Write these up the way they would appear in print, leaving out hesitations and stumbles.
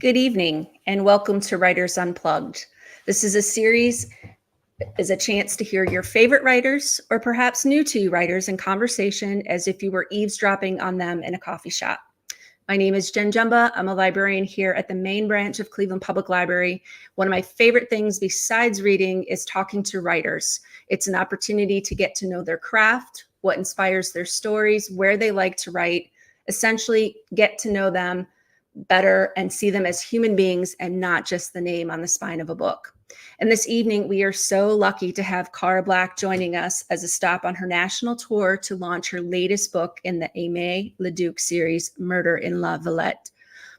Good evening and welcome to Writers Unplugged. This is a series, is a chance to hear your favorite writers or perhaps new to you writers in conversation as if you were eavesdropping on them in a coffee shop. My name is Jen Jumba. I'm a librarian here at the main branch of Cleveland Public Library. One of my favorite things besides reading is talking to writers. It's an opportunity to get to know their craft, what inspires their stories, where they like to write, essentially get to know them better and see them as human beings and not just the name on the spine of a book. And this evening, we are so lucky to have Cara Black joining us as a stop on her national tour to launch her latest book in the Aimée Leduc series, Murder in La Villette.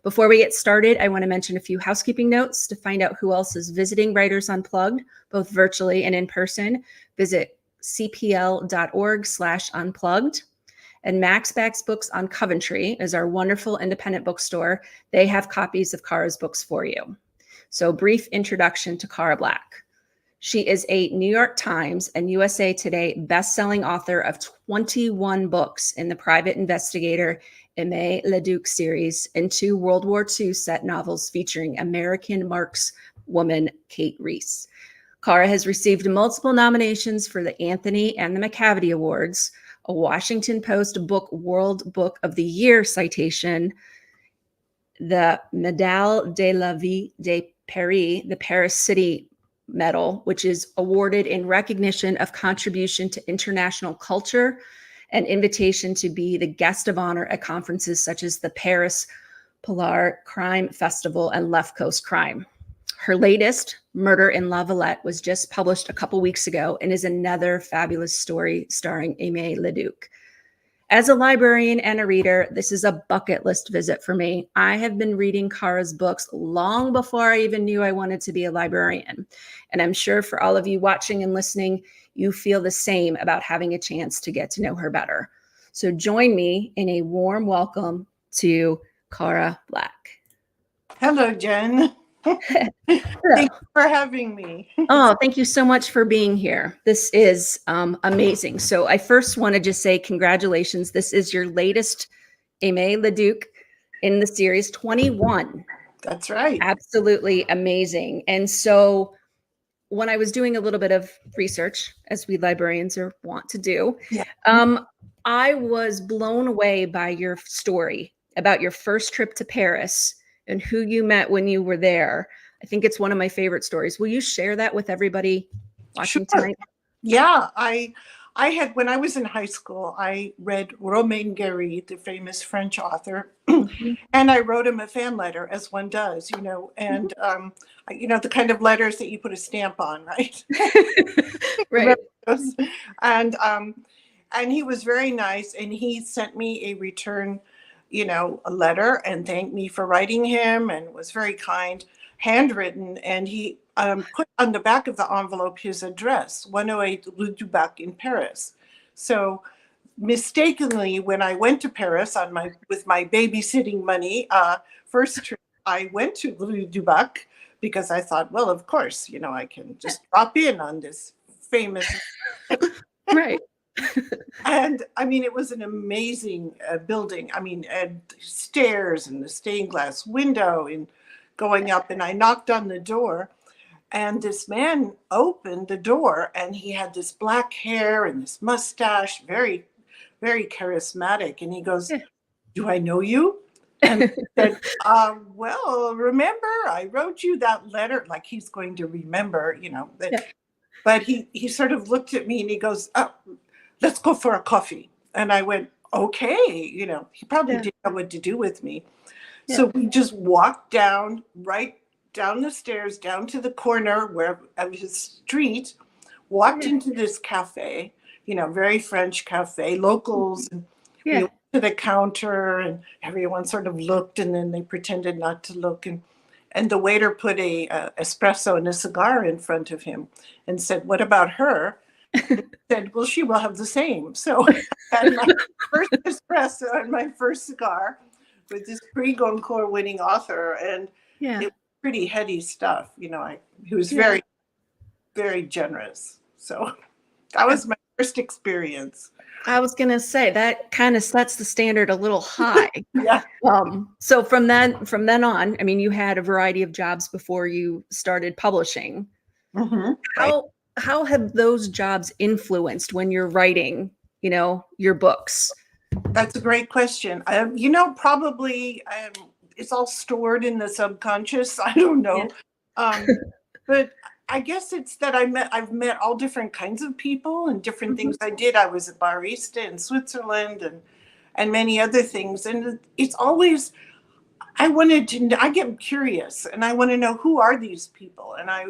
Before we get started, I want to mention a few housekeeping notes. To find out who else is visiting Writers Unplugged, both virtually and in person, visit cpl.org/unplugged. And Max Backs Books on Coventry is our wonderful independent bookstore. They have copies of Cara's books for you. So, brief introduction to Cara Black. She is a New York Times and USA Today bestselling author of 21 books in the Private Investigator Aimée Leduc series and 2 World War II set novels featuring American markswoman Kate Rees. Cara has received multiple nominations for the Anthony and the McCavity Awards, a Washington Post Book World Book of the Year citation, the Médaille de la Ville de Paris, the Paris City Medal, which is awarded in recognition of contribution to international culture and invitation to be the guest of honor at conferences such as the Paris Polar Crime Festival and Left Coast Crime. Her latest, Murder in La Villette, was just published a couple weeks ago and is another fabulous story starring Aimée Leduc. As a librarian and a reader, this is a bucket list visit for me. I have been reading Cara's books long before I even knew I wanted to be a librarian. And I'm sure for all of you watching and listening, you feel the same about having a chance to get to know her better. So join me in a warm welcome to Cara Black. Hello, Jen. Thank you for having me. Oh, thank you so much for being here. This is amazing. So I first want to just say congratulations. This is your latest Aimée Leduc in the series 21. That's right. Absolutely amazing. And so when I was doing a little bit of research, as we librarians are wont to do, I was blown away by your story about your first trip to Paris and who you met when you were there. I think it's one of my favorite stories. Will you share that with everybody watching tonight? Yeah, I had, when I was in high school, I read Romain Gary, the famous French author, and I wrote him a fan letter, as one does, and the kind of letters that you put a stamp on, right? Right. And he was very nice, and he sent me a return, a letter and thanked me for writing him, and was very kind, handwritten, and he put on the back of the envelope his address, 108 Rue du Bac in Paris. So mistakenly, when I went to Paris with my babysitting money, first trip, I went to Rue du Bac because I thought, well, of course, I can just drop in on this famous. Right. And I mean, it was an amazing building. I mean, and stairs and the stained glass window and going up, and I knocked on the door, and this man opened the door, and he had this black hair and this mustache, very, very charismatic. And he goes, "Do I know you?" And I said, "Well, remember, I wrote you that letter," like he's going to remember, But he sort of looked at me and he goes, "Oh, let's go for a coffee." And I went, "Okay," he probably didn't know what to do with me. Yeah. So we just walked right down the stairs, down to the corner of his street, walked into this cafe, very French cafe, locals, and we went to the counter, and everyone sort of looked, and then they pretended not to look. And the waiter put a espresso and a cigar in front of him and said, "What about her?" And he said, "Well, she will have the same." So I had my first espresso and my first cigar with this Prix Goncourt winning author, and it was pretty heady stuff. He was very, very generous. So that was my first experience. I was going to say that kind of sets the standard a little high. Yeah. So from then on, I mean, you had a variety of jobs before you started publishing. Right. How have those jobs influenced when you're writing, your books? That's a great question. Probably it's all stored in the subconscious. I don't know. Yeah. But I guess it's that I've met all different kinds of people and different things I did. I was a barista in Switzerland and many other things. And it's always, I get curious and I want to know, who are these people? And I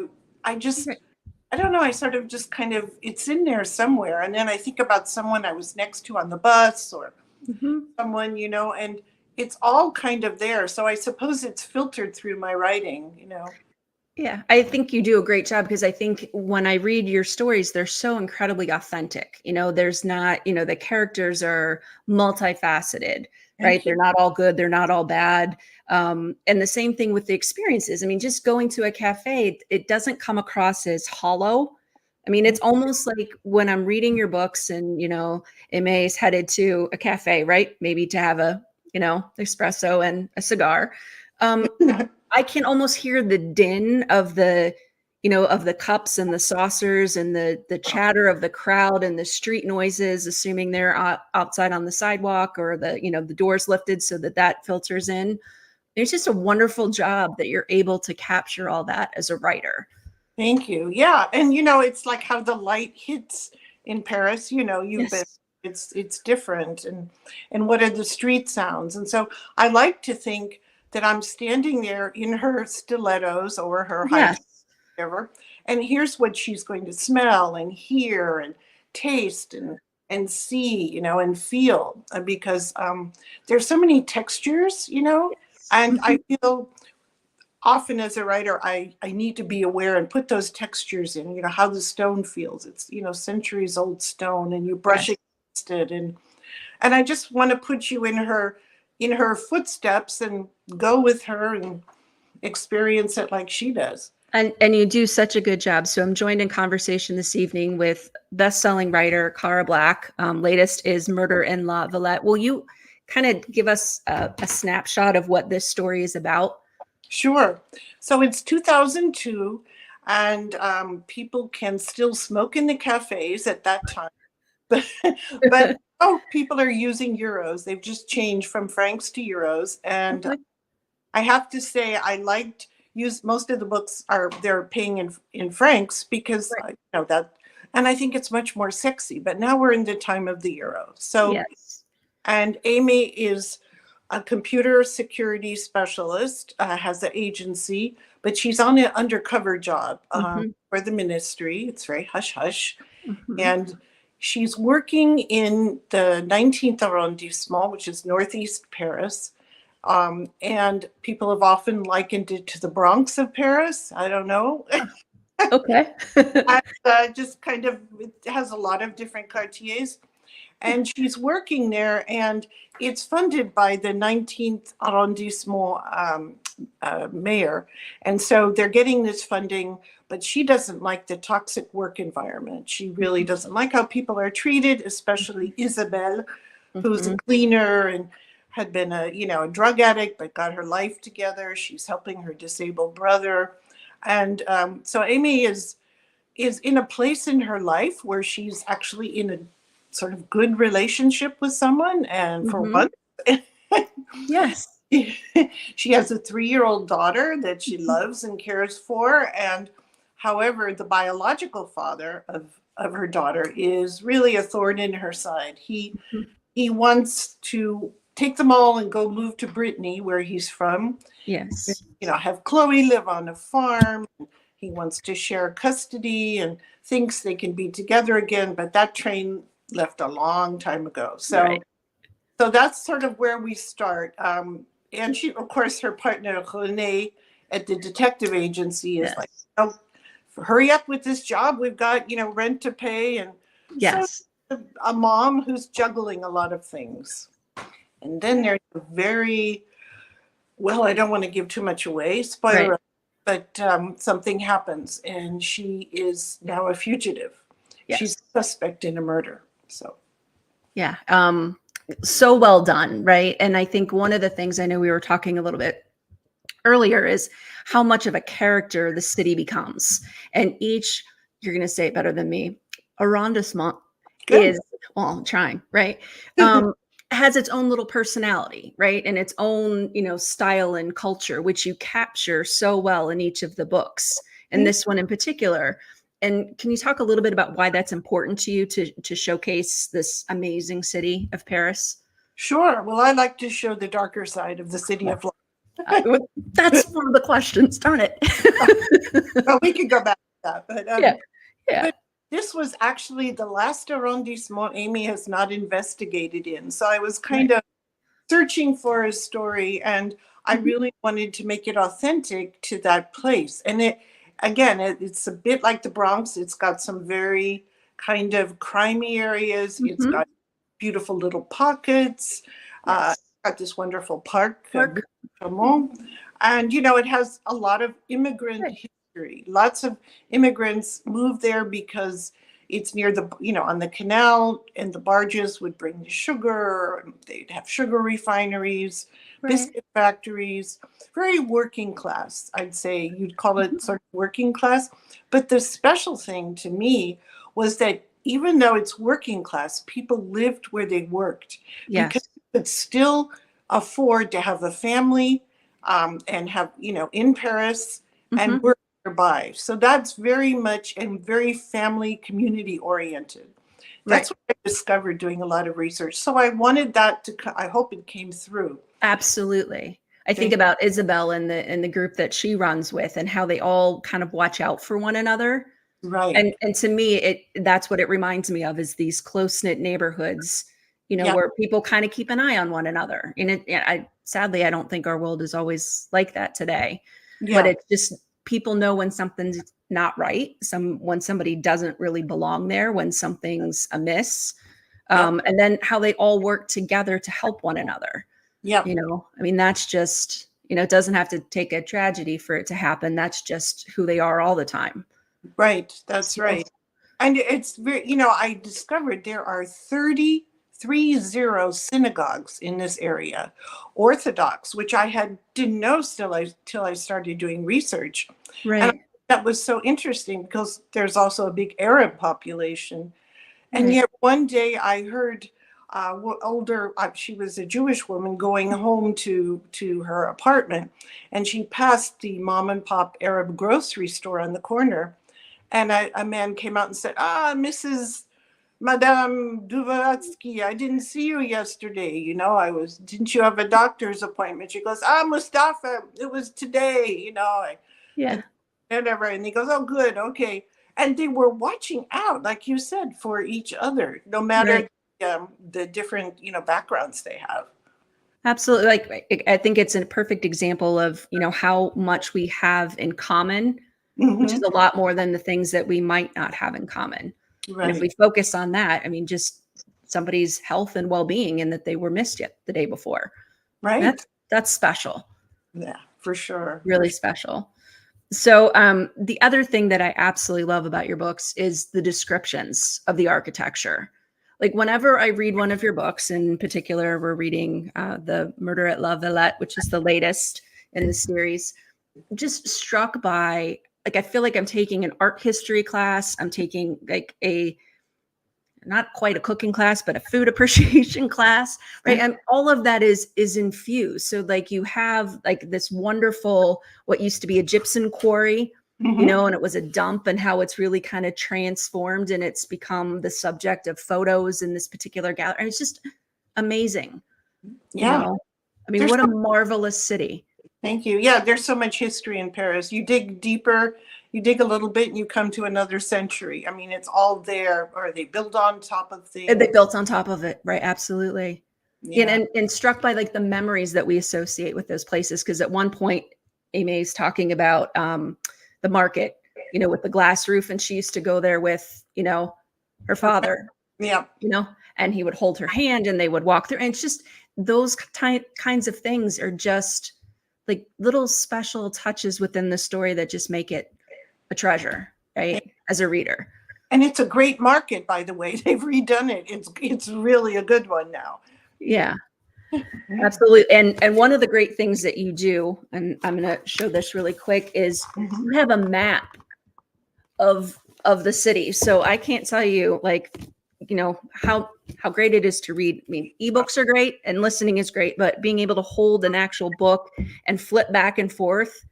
don't know, I sort of just kind of, it's in there somewhere. And then I think about someone I was next to on the bus or someone, and it's all kind of there. So I suppose it's filtered through my writing. Yeah, I think you do a great job, because I think when I read your stories, they're so incredibly authentic. There's not, the characters are multifaceted, right? They're not all good. They're not all bad. And the same thing with the experiences. I mean, just going to a cafe, it doesn't come across as hollow. I mean, it's almost like when I'm reading your books and, Aimée is headed to a cafe, right? Maybe to have a, espresso and a cigar. I can almost hear the din of the cups and the saucers and the chatter of the crowd and the street noises, assuming they're outside on the sidewalk, or the doors lifted so that filters in. It's just a wonderful job that you're able to capture all that as a writer. Thank you. Yeah. And it's like how the light hits in Paris, it's different. And what are the street sounds? And so I like to think that I'm standing there in her stilettos or her high whatever, and here's what she's going to smell and hear and taste and see, and feel, because there's so many textures, and I feel often as a writer, I need to be aware and put those textures in, how the stone feels. It's, centuries old stone, and you brush against it. And I just want to put you in her footsteps and go with her and experience it like she does. And you do such a good job. So I'm joined in conversation this evening with best-selling writer Cara Black. Latest is Murder in La Villette. Will you kind of give us a snapshot of what this story is about? Sure. So it's 2002, and people can still smoke in the cafes at that time. But people are using euros. They've just changed from francs to euros. And I have to say, most of the books they're paying in francs, because that, and I think it's much more sexy. But now we're in the time of the euro. So, and Aimée is a computer security specialist, has an agency, but she's on an undercover job for the ministry. It's very hush hush, and she's working in the 19th arrondissement, which is northeast Paris. And people have often likened it to the Bronx of Paris. I don't know. Okay. And, just kind of, it has a lot of different quartiers. And she's working there, and it's funded by the 19th arrondissement mayor. And so they're getting this funding, but she doesn't like the toxic work environment. She really doesn't like how people are treated, especially Isabelle, who's a cleaner and had been a drug addict, but got her life together. She's helping her disabled brother. And so Aimée is in a place in her life where she's actually in a sort of good relationship with someone. And for once, she has a 3-year-old daughter that she loves and cares for. And however, the biological father of her daughter is really a thorn in her side. He wants to take them all and go move to Brittany, where he's from. Yes. Have Chloe live on a farm. He wants to share custody and thinks they can be together again, but that train left a long time ago. So that's sort of where we start. And she, of course, her partner René at the detective agency is like, "Oh, hurry up with this job. We've got rent to pay." And so a mom who's juggling a lot of things. And then there's a very, I don't want to give too much away, spoiler, but something happens, and she is now a fugitive. she's Yes. a suspect in a murder. So Yeah. So well done, right? And I think one of the things, I know we were talking a little bit earlier, is how much of a character the city becomes. And each, you're going to say it better than me, arrondissement good. is, well, I'm trying, right? Has its own little personality, right? And its own, style and culture, which you capture so well in each of the books, and this one in particular. And can you talk a little bit about why that's important to you to showcase this amazing city of Paris? Sure. Well, I like to show the darker side of the city of life. That's one of the questions, darn it. Well, we could go back to that, Yeah, yeah. but this was actually the last arrondissement Aimée has not investigated in. So I was kind Right. of searching for a story, and I Mhm. really wanted to make it authentic to that place. And it's a bit like the Bronx. It's got some very kind of crimey areas. It's Mhm. got beautiful little pockets. Yes. Got this wonderful park, Mark. and it has a lot of immigrant Good. history. Lots of immigrants moved there because it's near on the canal, and the barges would bring the sugar. They'd have sugar refineries, Right. biscuit factories, very working class. I'd say you'd call it Mhm. sort of working class. But the special thing to me was that even though it's working class, people lived where they worked, because Yes. you could still afford to have a family, and have, in Paris, and Mhm. work nearby. So that's very much and very family community oriented. Right. That's what I discovered doing a lot of research. So I wanted that I hope it came through. Absolutely. I think Thank about Isabel and the group that she runs with, and how they all kind of watch out for one another. you. Right. And to me, that's what it reminds me of, is these close-knit neighborhoods, Yeah. where people kind of keep an eye on one another. And sadly, I don't think our world is always like that today, but Yeah. it's just, people know when something's not right, when somebody doesn't really belong there, when something's amiss. Yep. And then how they all work together to help one another. Yep. I mean, that's just, it doesn't have to take a tragedy for it to happen. That's just who they are all the time. Right. That's So, right. And it's very, I discovered there are 30 synagogues in this area, Orthodox, which didn't know till I started doing research. And right, that was so interesting because there's also a big Arab population. And right. yet one day I heard she was a Jewish woman going home to her apartment, and she passed the mom and pop Arab grocery store on the corner. And a man came out and said, Mrs. Madame Duvaratsky, I didn't see you yesterday. Didn't you have a doctor's appointment? She goes, Mustafa, it was today, and Yeah. whatever. And he goes, oh, good, okay. And they were watching out, like you said, for each other, no matter Right. the different, backgrounds they have. Absolutely. Like, I think it's a perfect example of, how much we have in common, which is Hmm. a lot more than the things that we might not have in common. And if Right, we focus on that, I mean, just somebody's health and well-being, and that they were missed yet the day before. right. That's special, Yeah, for sure. really special. So, the other thing that I absolutely love about your books is the descriptions of the architecture. Like, whenever I read one of your books, in particular, we're reading the Murder at La Villette, which is the latest in the series. I'm just struck by, like, I feel like I'm taking an art history class. I'm taking like not quite a cooking class, but a food appreciation class, right? And all of that is infused. So, like, you have like this wonderful, what used to be a gypsum quarry, Hmm. and it was a dump, and how it's really kind of transformed, and it's become the subject of photos in this particular gallery. And it's just amazing, you Yeah. know. I mean, There's what a marvelous city. Thank you. Yeah, there's so much history in Paris. You dig deeper, you dig a little bit, and you come to another century. I mean, it's all there, or they build on top of And they things. built on top of it, right? Absolutely. And, Yeah. and struck by like the memories that we associate with those places. Because at one point, Aimée's talking about the market, with the glass roof, and she used to go there with, her father, Yeah. you know, and he would hold her hand, and they would walk through. And it's just those kinds of things are just like little special touches within the story that just make it a treasure, right? As a reader. And it's a great market, by the way. They've redone it. It's really a good one now. Yeah, absolutely. And one of the great things that you do, and I'm going to show this really quick, is you have a map of the city. So I can't tell you, like, you know, how great it is to read. I mean, ebooks are great and listening is great, but being able to hold an actual book and flip back and forth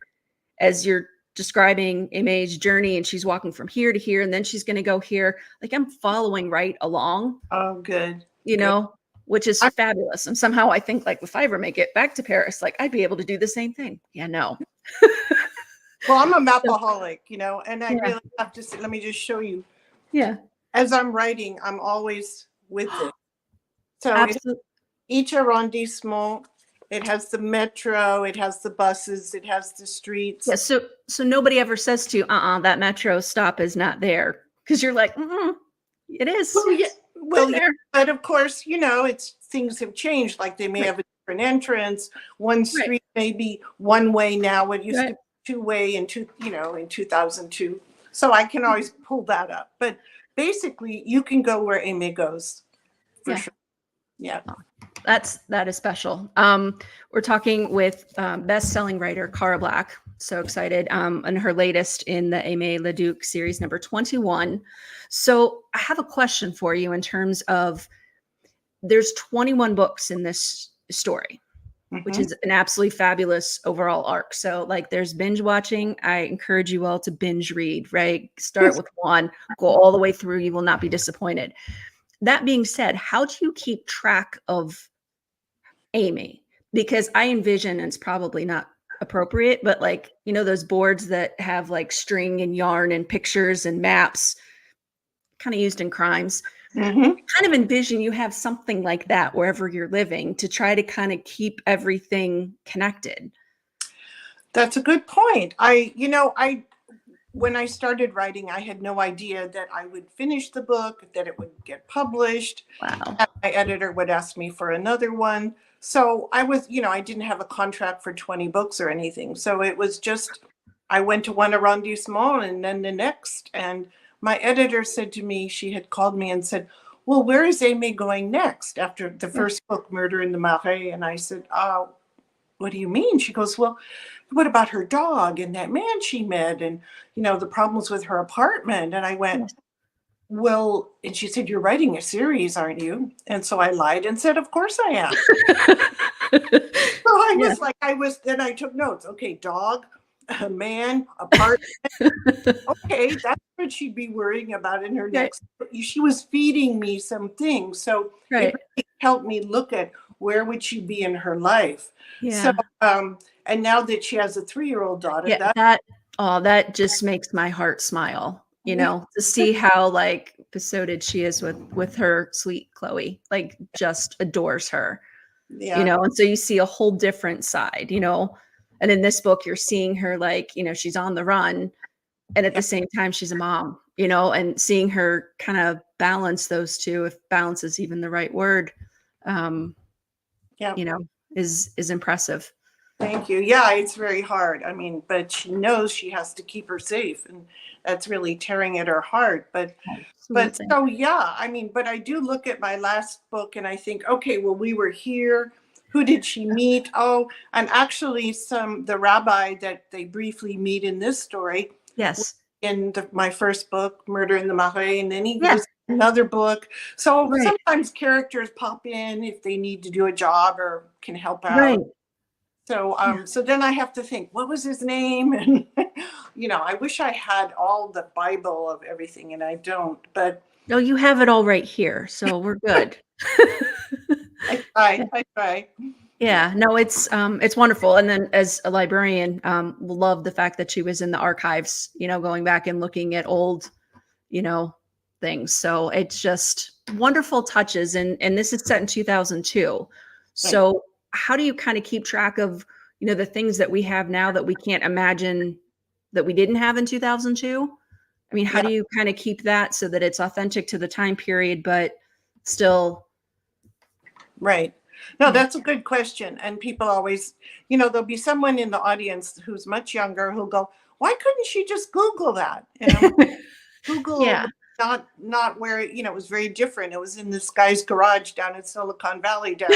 as you're describing Aimée's journey, and she's walking from here to here, and then she's going to go here. Like, I'm following right along. Oh, good. You know, which is fabulous. And somehow I think, like, if I ever make it back to Paris, like, I'd be able to do the same thing. Yeah, no. Well, I'm a mapaholic, you know, and I really have to say, let me just show you. Yeah. As I'm writing, I'm always with it. So Absolutely. Each arrondissement, it has the metro, it has the buses, it has the streets. Yeah. So nobody ever says to you, that metro stop is not there. Because you're like, it is. Well, yeah. Well, yeah, but of course, you know, things have changed. Like they may have a different entrance. One street may be one way now. It used to be two-way in 2002. So I can always pull that up. But basically, you can go where Aimée goes. For sure. Yeah. That is special. We're talking with best-selling writer Cara Black. So excited. And her latest in the Aimée Leduc series, number 21. So I have a question for you in terms of, there's 21 books in this story, which is an absolutely fabulous overall arc. So, like, there's binge watching. I encourage you all to binge read, right? Start with one, go all the way through. You will not be disappointed. That being said, how do you keep track of Aimée? Because I envision, and it's probably not appropriate, but, like, you know, those boards that have like string and yarn and pictures and maps, kind of used in crimes. Kind of envision you have something like that wherever you're living to try to kind of keep everything connected. That's a good point. When I started writing, I had no idea that I would finish the book, that it would get published. Wow. My editor would ask me for another one. So I was, I didn't have a contract for 20 books or anything. So it was just, I went to one arrondissement and then the next. And my editor said to me, she had called me and said, well, where is Aimée going next after the first book, Murder in the Marais? And I said, what do you mean? She goes, well, what about her dog and that man she met and, the problems with her apartment? And I went, well, and she said, you're writing a series, aren't you? And so I lied and said, of course I am. So then I took notes. Okay, dog, a man, apartment. Okay, that's what she'd be worrying about in her next. She was feeding me some things. So it really helped me look at where would she be in her life. Yeah. So, and now that she has a 3-year-old daughter, that just makes my heart smile, to see how, like, besotted she is with her sweet Chloe, like, just adores her, and so you see a whole different side, and in this book, you're seeing her, like, she's on the run, and at the same time, she's a mom, and seeing her kind of balance those two, if balance is even the right word, is impressive. Thank you. Yeah, it's very hard. I mean, but she knows she has to keep her safe, and that's really tearing at her heart. But so, yeah, I mean, but I do look at my last book and I think, okay, well, we were here. Who did she meet? Oh, and actually the rabbi that they briefly meet in this story. Yes. In my first book, Murder in the Marais, and then he goes another book. So sometimes characters pop in if they need to do a job or can help out. Right. So, so then I have to think, what was his name? And, I wish I had all the Bible of everything, and I don't, but. No, you have it all right here, so we're good. I try. Yeah, no, it's wonderful. And then as a librarian, love the fact that she was in the archives, going back and looking at old, things. So it's just wonderful touches. And this is set in 2002. So how do you kind of keep track of, the things that we have now that we can't imagine that we didn't have in 2002? I mean, how do you kind of keep that so that it's authentic to the time period, but still? Right. No, that's a good question. And people always, there'll be someone in the audience who's much younger who'll go, why couldn't she just Google that? Google not where, it was very different. It was in this guy's garage down in Silicon Valley down.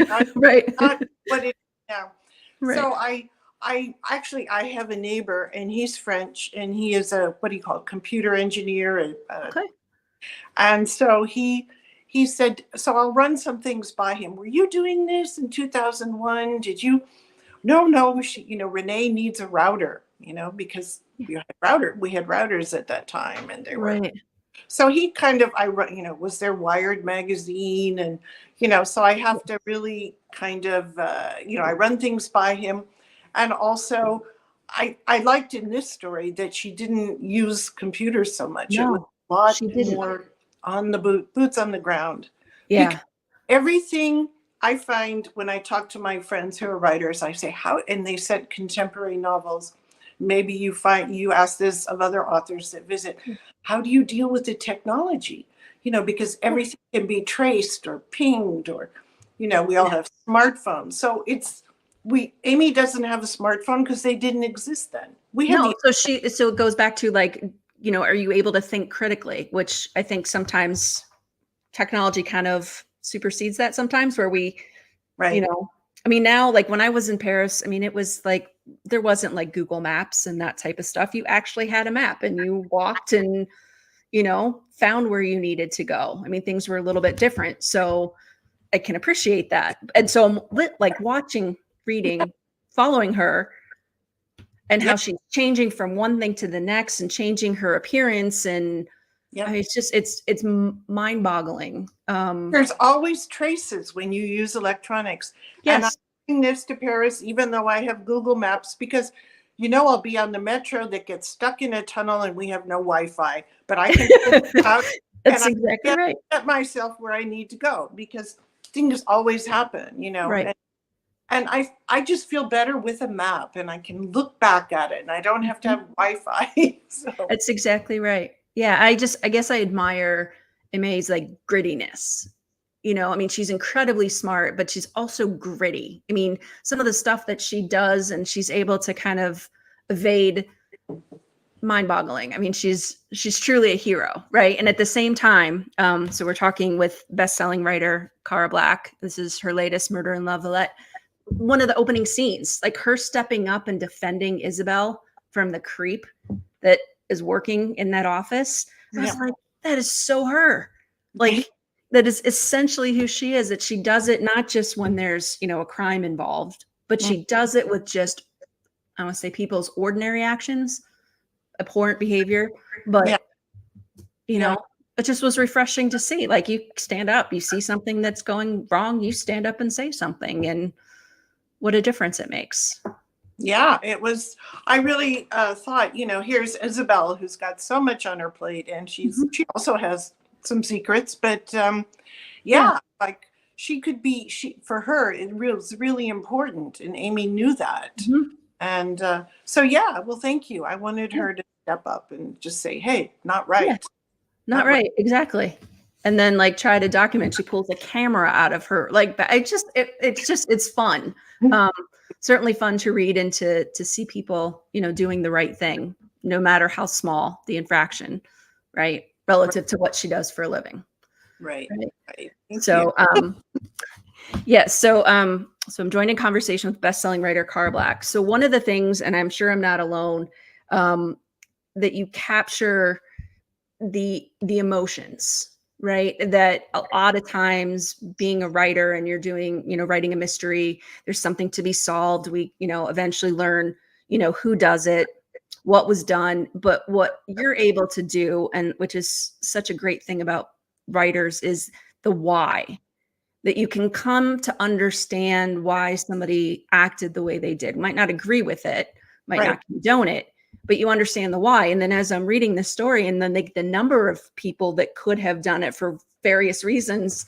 Not, Right. not what it is now. Right. So I actually, I have a neighbor, and he's French, and he is a, what do you call it, computer engineer. Okay. And so he said, so I'll run some things by him. Were you doing this in 2001? Did you? No, Renee needs a router, because we had routers at that time, and they were. Right. So he kind of, was there Wired magazine, and, so I have to really kind of, I run things by him. And also I liked in this story that she didn't use computers so much. No, it was a lot she didn't. more on the boots on the ground. Yeah. Because everything I find when I talk to my friends who are writers, I say, how, and they said contemporary novels. Maybe you ask this of other authors that visit, how do you deal with the technology? Because everything can be traced or pinged, or, we all have smartphones. So Aimée doesn't have a smartphone because they didn't exist then. So it goes back to like, are you able to think critically, which I think sometimes technology kind of supersedes that sometimes, where we, right. Now, like when I was in Paris, it was like, there wasn't like Google Maps and that type of stuff. You actually had a map and you walked and, found where you needed to go. Things were a little bit different. So I can appreciate that. And so I'm like watching, reading, following her, and how she's changing from one thing to the next and changing her appearance. And it's mind-boggling. There's always traces when you use electronics. Yes. And I'm bringing this to Paris, even though I have Google Maps, because I'll be on the metro that gets stuck in a tunnel and we have no Wi-Fi, but I can figure out. That's exactly right. Get myself where I need to go, because things always happen, Right. And I just feel better with a map, and I can look back at it, and I don't have to have Wi-Fi. So. That's exactly right. Yeah, I guess I admire Aimée's like grittiness. She's incredibly smart, but she's also gritty. Some of the stuff that she does and she's able to kind of evade, mind-boggling. She's truly a hero, right? And at the same time, so we're talking with best-selling writer Cara Black. This is her latest, Murder in La Villette. One of the opening scenes, like her stepping up and defending Isabel from the creep that is working in that office. I was like, that is so her. Like, that is essentially who she is, that she does it not just when there's, a crime involved, but she does it with just, I want to say, people's ordinary actions, abhorrent behavior. But, it just was refreshing to see. Like, you stand up, you see something that's going wrong, you stand up and say something, and what a difference it makes. Yeah, it was. I really thought, here's Isabel, who's got so much on her plate, and she also has some secrets, but like she could be, for her, it was really important, and Aimée knew that. And well, thank you. I wanted her to step up and just say, hey, not right. Yeah. Not right. Exactly. And then like try to document. She pulls a camera out of her, like, it's fun. Certainly fun to read and to see people, doing the right thing, no matter how small the infraction, right? Relative to what she does for a living. Right. So, so I'm joining conversation with best-selling writer Cara Black. So one of the things, and I'm sure I'm not alone, that you capture the emotions, right? That a lot of times being a writer and you're doing, writing a mystery, there's something to be solved. We, eventually learn, who does it, what was done, but what you're able to do, and which is such a great thing about writers, is the why. That you can come to understand why somebody acted the way they did. Might not agree with it, might not condone it, but you understand the why. And then as I'm reading this story, and then the number of people that could have done it for various reasons,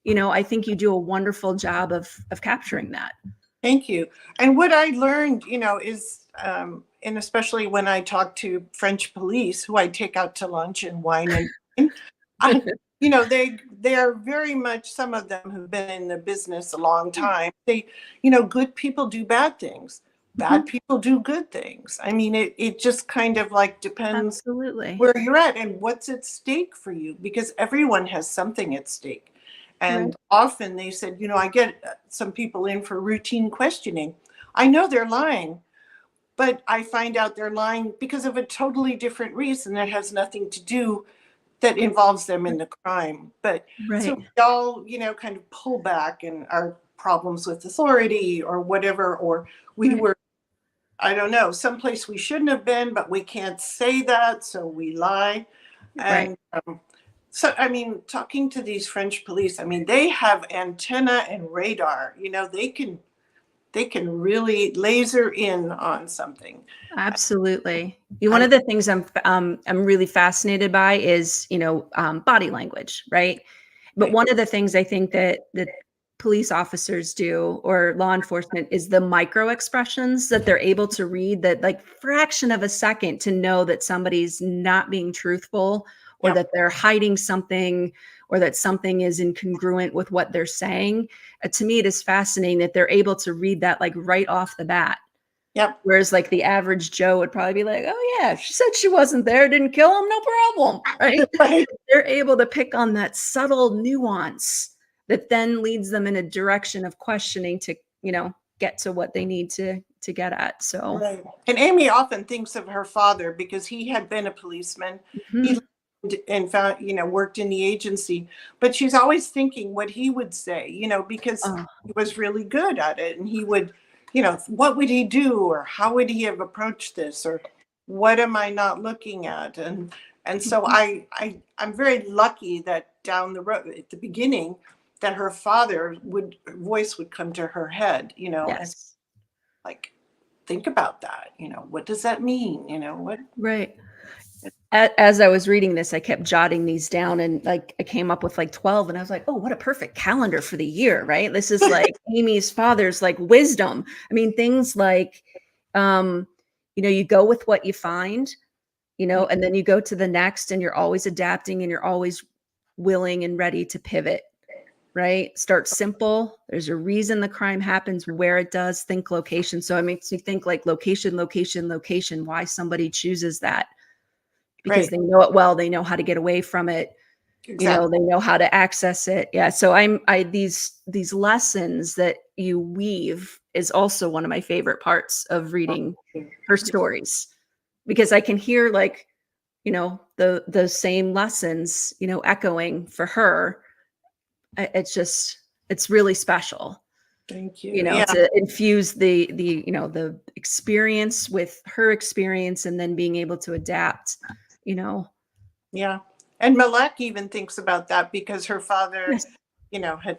I think you do a wonderful job of capturing that. Thank you. And what I learned, is, and especially when I talk to French police, who I take out to lunch and wine, and they are very much, some of them who've been in the business a long time. They, good people do bad things, bad people do good things. I mean, it just kind of like depends Absolutely. where you're at and what's at stake for you, because everyone has something at stake. Right. And often they said, I get some people in for routine questioning. I know they're lying, but I find out they're lying because of a totally different reason that has nothing to do, that involves them in the crime. But so Right. we all, kind of pull back and our problems with authority or whatever, or we Right. were, I don't know, someplace we shouldn't have been, but we can't say that, so we lie. Right. And so, I mean, talking to these French police, I mean, they have antenna and radar. They can really laser in on something. Absolutely. One I of the things I'm really fascinated by is, body language, right? But Right. one of the things I think that police officers do, or law enforcement, is the micro expressions that they're able to read, that like fraction of a second to know that somebody's not being truthful, or Yeah. that they're hiding something, or that something is incongruent with what they're saying. To me, it is fascinating that they're able to read that like right off the bat. Yep. Whereas like the average Joe would probably be like, "Oh yeah, she said she wasn't there, didn't kill him, no problem." Right? Right. They're able to pick on that subtle nuance that then leads them in a direction of questioning to, get to what they need to get at. So, Right. And Amy often thinks of her father because he had been a policeman. He mhm. lived and found, worked in the agency, but she's always thinking what he would say, because Oh, he was really good at it. And he would, what would he do? Or how would he have approached this? Or what am I not looking at? And so mhm. I'm very lucky that down the road at the beginning, that her father voice would come to her head, and Yes. like, think about that. What does that mean? What? Right. As I was reading this, I kept jotting these down, and like I came up with like 12, and I was like, "Oh, what a perfect calendar for the year," right? This is like Amy's father's like wisdom. I mean, things like um, you go with what you find, and then you go to the next, and you're always adapting, and you're always willing and ready to pivot, right? Start simple. There's a reason the crime happens where it does. Think location. So it makes me think like location, location, location, why somebody chooses that, because Right. they know it well, they know how to get away from it, Exactly. they know how to access it. Yeah, so these lessons that you weave is also one of my favorite parts of reading her stories, because I can hear like, the same lessons, echoing for her. It's really special, Thank you. Yeah. to infuse the experience with her experience, and then being able to adapt, you know. Yeah. And Malek even thinks about that because her father, Yes.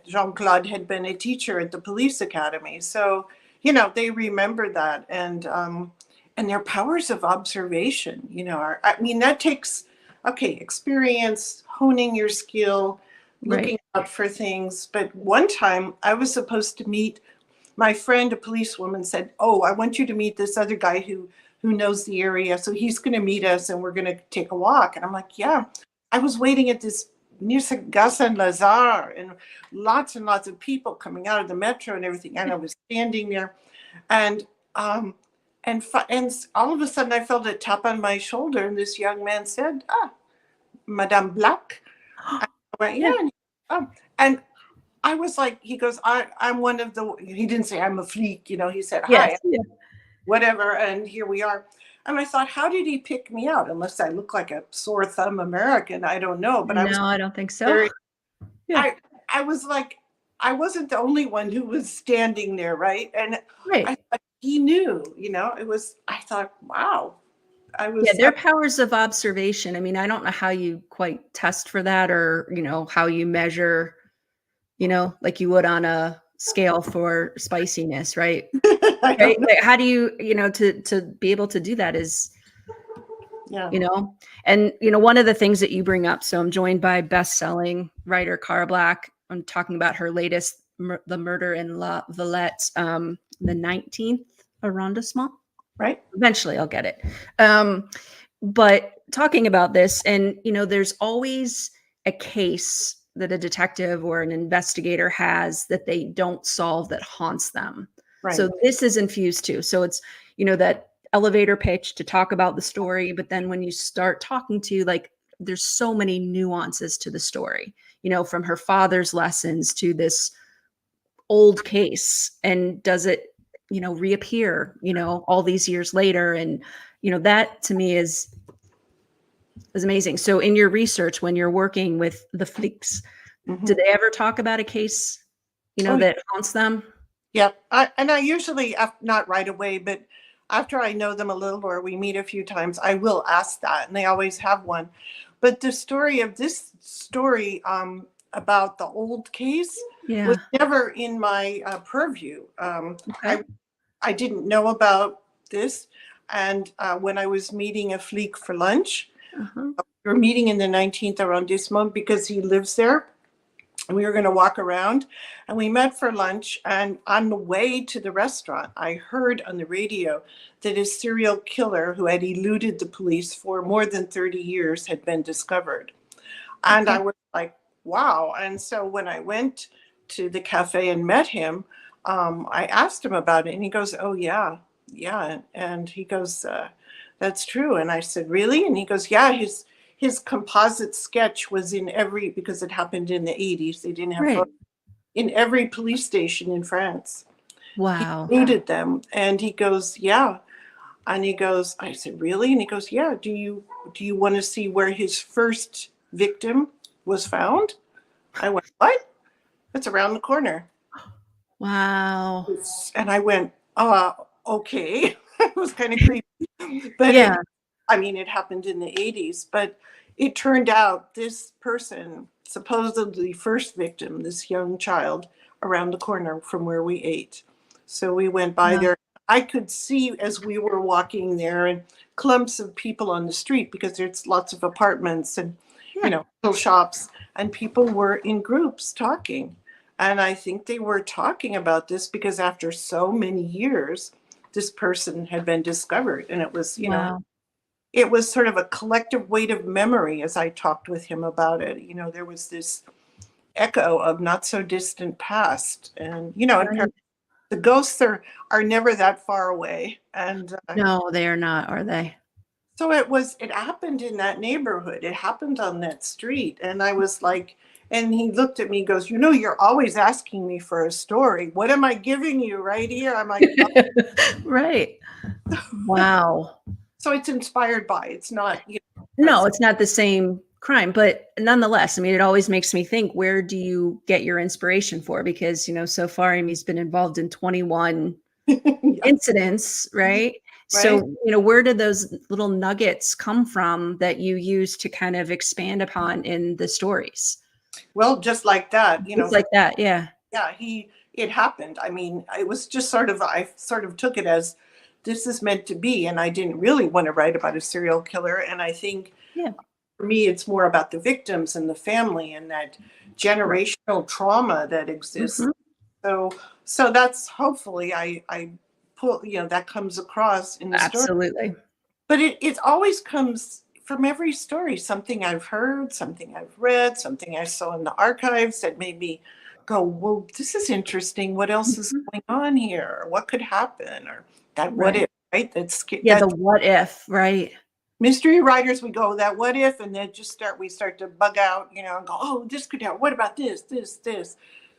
Jean-Claude had been a teacher at the police academy. So, they remember that. And their powers of observation, I mean, that takes, okay, experience, honing your skill, Right. looking out for things. But one time I was supposed to meet my friend, a policewoman, said, "Oh, I want you to meet this other guy who knows the area. So he's going to meet us and we're going to take a walk." And I'm like, "Yeah." I was waiting at this near Gare Saint Lazare, and lots of people coming out of the metro and everything. And I was standing there, and and all of a sudden I felt a tap on my shoulder, and this young man said, "Ah, Madame Black." I went, Yeah. "Yeah." And I was like, he goes, I'm one of the, he didn't say I'm a fleek, he said, Yes. "Hi," Yeah. whatever. And here we are. And I thought, how did he pick me out? Unless I look like a sore thumb American, I don't know. But I was No, I don't think so. very, Yeah. I was like, I wasn't the only one who was standing there, right? And Right. he knew, I thought, wow. Yeah, their powers of observation. I mean, I don't know how you quite test for that, or, how you measure, like you would on a scale for spiciness, right? I Right? don't know. Like, how do you, to be able to do that is, Yeah. you know, and, one of the things that you bring up, so I'm joined by best-selling writer Cara Black. I'm talking about her latest, The Murder in La Villette, the 19th arrondissement. Right. Eventually I'll get it. But talking about this, and, there's always a case that a detective or an investigator has that they don't solve, that haunts them. So this is infused too. So it's, that elevator pitch to talk about the story, but then when you start talking to, like, there's so many nuances to the story, from her father's lessons to this old case, and does it, reappear, all these years later. And, that to me is amazing. So in your research, when you're working with the flics, do they ever talk about a case, that haunts them? Yeah. I usually, not right away, but after I know them a little or we meet a few times, I will ask that, and they always have one. But the story of this story about the old case was never in my purview. I didn't know about this. And when I was meeting a flic for lunch, we were meeting in the 19th arrondissement because he lives there. And we were going to walk around, and we met for lunch. And on the way to the restaurant, I heard on the radio that a serial killer who had eluded the police for more than 30 years had been discovered. And I was like, wow. And so when I went to the cafe and met him, I asked him about it, and he goes, oh, yeah. And he goes, that's true. And I said, really? And he goes, yeah, his composite sketch was in every, because it happened in the 80s, they didn't have photos, in every police station in France. Wow. He included them. And he goes, yeah. And he goes, I said, really? And he goes, yeah. Do you want to see where his first victim was found? I went, what? It's around the corner. Wow. And I went, okay. It was kind of creepy. But yeah. It happened in the 80s, but it turned out this person, supposedly first victim, this young child, around the corner from where we ate. So we went by there. I could see as we were walking there and clumps of people on the street, because there's lots of apartments and, little shops, and people were in groups talking. And I think they were talking about this because after so many years, this person had been discovered. And it was, it was sort of a collective weight of memory as I talked with him about it. There was this echo of not so distant past. And, the ghosts are never that far away. And no, they are not, are they? So it happened in that neighborhood. It happened on that street. And I was like, and he looked at me, goes, you're always asking me for a story. What am I giving you right here? I'm like, right. Wow. So it's inspired by, it's not, no, it's not the same crime, but nonetheless, it always makes me think, where do you get your inspiration for? Because, so far Amy's been involved in 21 incidents, right? So, where did those little nuggets come from that you use to kind of expand upon in the stories? Well, just like that, Just like that. Yeah. Yeah. It happened. It was just I sort of took it as, this is meant to be. And I didn't really want to write about a serial killer. And I think for me, it's more about the victims and the family and that generational trauma that exists. So that's, hopefully I pull, that comes across in the story. Absolutely. But it always comes from every story, something I've heard, something I've read, something I saw in the archives that made me go, well, this is interesting. What else is going on here? Or what could happen? Or that what if, right? The what if, right? Mystery writers, we go, that what if, and then we start to bug out, and go, oh, this could happen. What about this?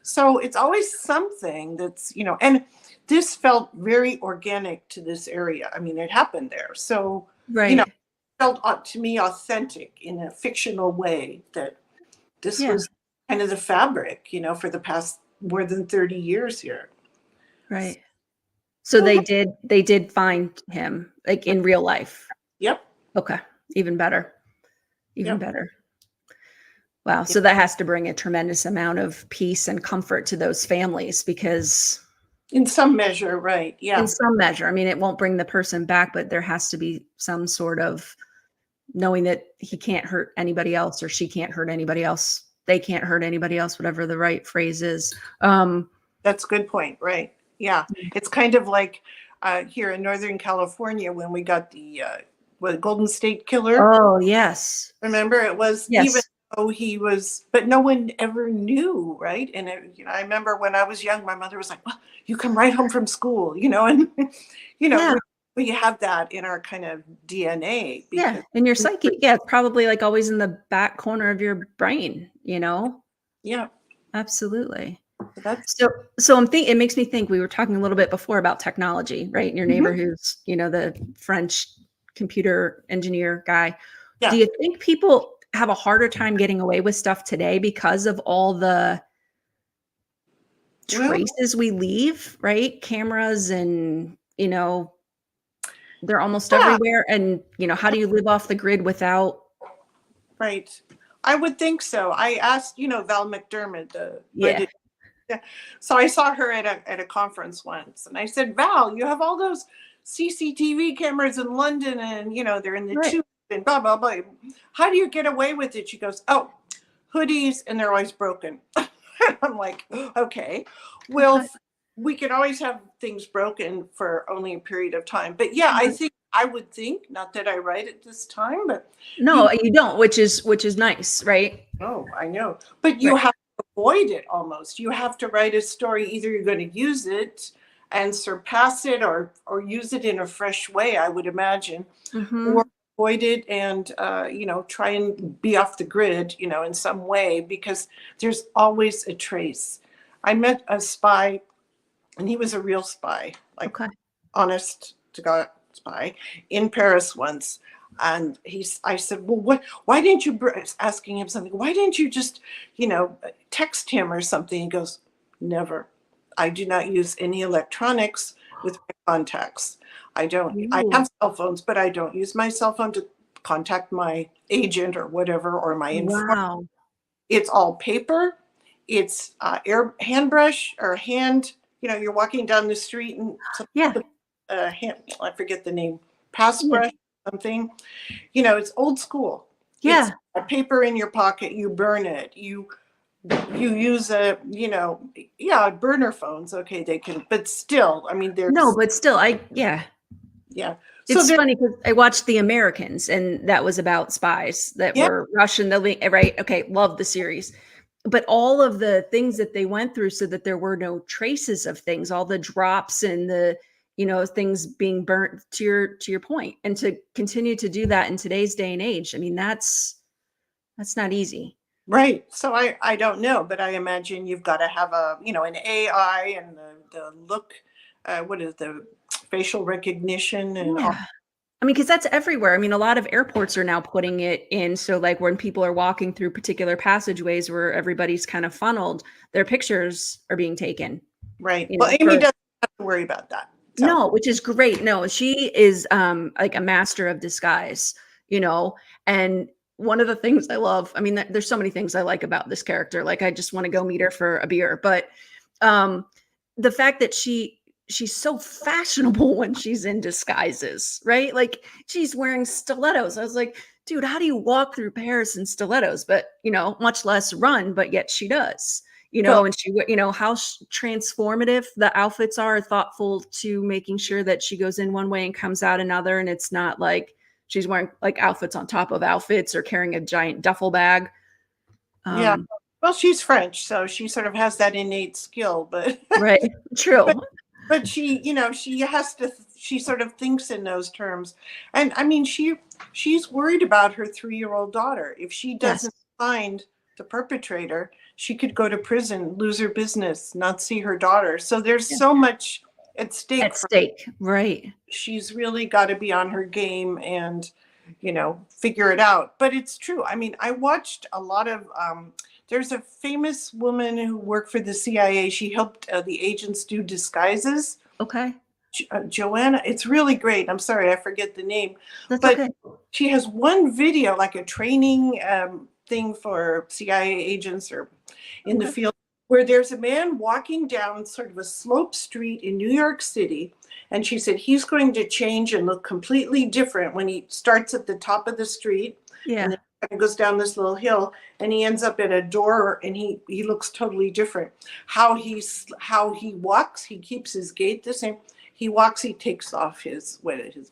So it's always something that's, and this felt very organic to this area. it happened there. So, it felt to me authentic in a fictional way, that this was kind of the fabric, for the past more than 30 years here. Right. So they did find him, like, in real life. Yep. Okay. Even better. Better. Wow. So that has to bring a tremendous amount of peace and comfort to those families, because in some measure, right. Yeah. In some measure. It won't bring the person back, but there has to be some sort of knowing that he can't hurt anybody else, or she can't hurt anybody else. They can't hurt anybody else, whatever the right phrase is. That's a good point. Right. Yeah. It's kind of like here in Northern California, when we got the Golden State Killer. Oh, yes. Remember, it was, even so he was, but no one ever knew, right? And I remember when I was young, my mother was like, "Well, you come right home from school," and Yeah. we have that in our kind of DNA Yeah. because In your psyche. Yeah. It's probably like always in the back corner of your brain, yeah, Absolutely. so that's So I'm thinking, it makes me think, we were talking a little bit before about technology, right? And your neighbor mhm, who's, the French computer engineer guy. Do yeah, you think people have a harder time getting away with stuff today because of all the well, traces we leave, right? Cameras and, they're almost yeah, everywhere. And, how do you live off the grid without, right. I would think so. I asked, Val McDermott, yeah, yeah. So I saw her at a conference once, and I said, Val, you have all those CCTV cameras in London, and they're in the right. tube and blah blah blah. How do you get away with it? She goes, oh, hoodies, and they're always broken. I'm like, okay, well, Okay. we can always have things broken for only a period of time. But yeah, Right. I would think, not that I write at this time, but you No, you don't, which is nice, right? Oh, I know. But you Right. have to avoid it almost. You have to write a story. Either you're going to use it and surpass it or use it in a fresh way, I would imagine, or Hmm. avoid it and try and be off the grid, in some way because there's always a trace. I met a spy and he was a real spy, like Okay. honest to God spy in Paris once. And I said, well, why didn't you, asking him something, why didn't you just, text him or something? He goes, never. I do not use any electronics with my contacts. I Ooh, have cell phones, but I don't use my cell phone to contact my agent or whatever, or my informant. wow. It's all paper. It's hand brush or hand. You're walking down the street and Yeah. hand, I forget the name, pass Yeah. brush, something. It's old school. It's Yeah. a paper in your pocket. You burn it. You use yeah, burner phones. Okay, they can, but still, I mean, No, there's but still, yeah. yeah. So It's there, funny because I watched The Americans, and that was about spies that yeah, were Russian. Right? Okay, love the series, but all of the things that they went through, so that there were no traces of things, all the drops and the things being burnt, to your point, and to continue to do that in today's day and age. I mean, that's not easy. right. So I don't know, but I imagine you've got to have an AI and the look, what is the facial recognition and all. Yeah. I mean, because that's everywhere. I mean, a lot of airports are now putting it in. So, like, when people are walking through particular passageways where everybody's kind of funneled, their pictures are being taken. Right. Well, Amy For doesn't have to worry about that. So no, which is great. No, she is like a master of disguise. You know, and one of the things I love. I mean, there's so many things I like about this character. Like, I just want to go meet her for a beer, but um the fact that she's so fashionable when she's in disguises, right? Like, she's wearing stilettos. I was like, dude, how do you walk through Paris in stilettos? But much less run, but yet she does. well, And she, how transformative the outfits are, thoughtful to making sure that she goes in one way and comes out another, and it's not like she's wearing like outfits on top of outfits or carrying a giant duffel bag. yeah. Um, Well, she's French, so she sort of has that innate skill, but right, true. but but she sort of thinks in those terms. And I mean, she's worried about her 3-year-old daughter. If she Yes, doesn't find the perpetrator, she could go to prison, lose her business, not see her daughter. So there's yeah. so much at stake At for stake, right? she's really got to be on her game and figure it out. But it's true. I mean, I watched a lot of there's a famous woman who worked for the CIA. She helped the agents do disguises. Okay, Joanna, it's really great. I'm sorry, I forget the name, that's but okay. she has one video, like a training thing for CIA agents or in the Okay. field, where there's a man walking down sort of a slope street in New York City. And she said he's going to change and look completely different when he starts at the top of the street and Yeah. then goes down this little hill and he ends up at a door and he looks totally different. How he walks, he keeps his gait the same. He walks, he takes off his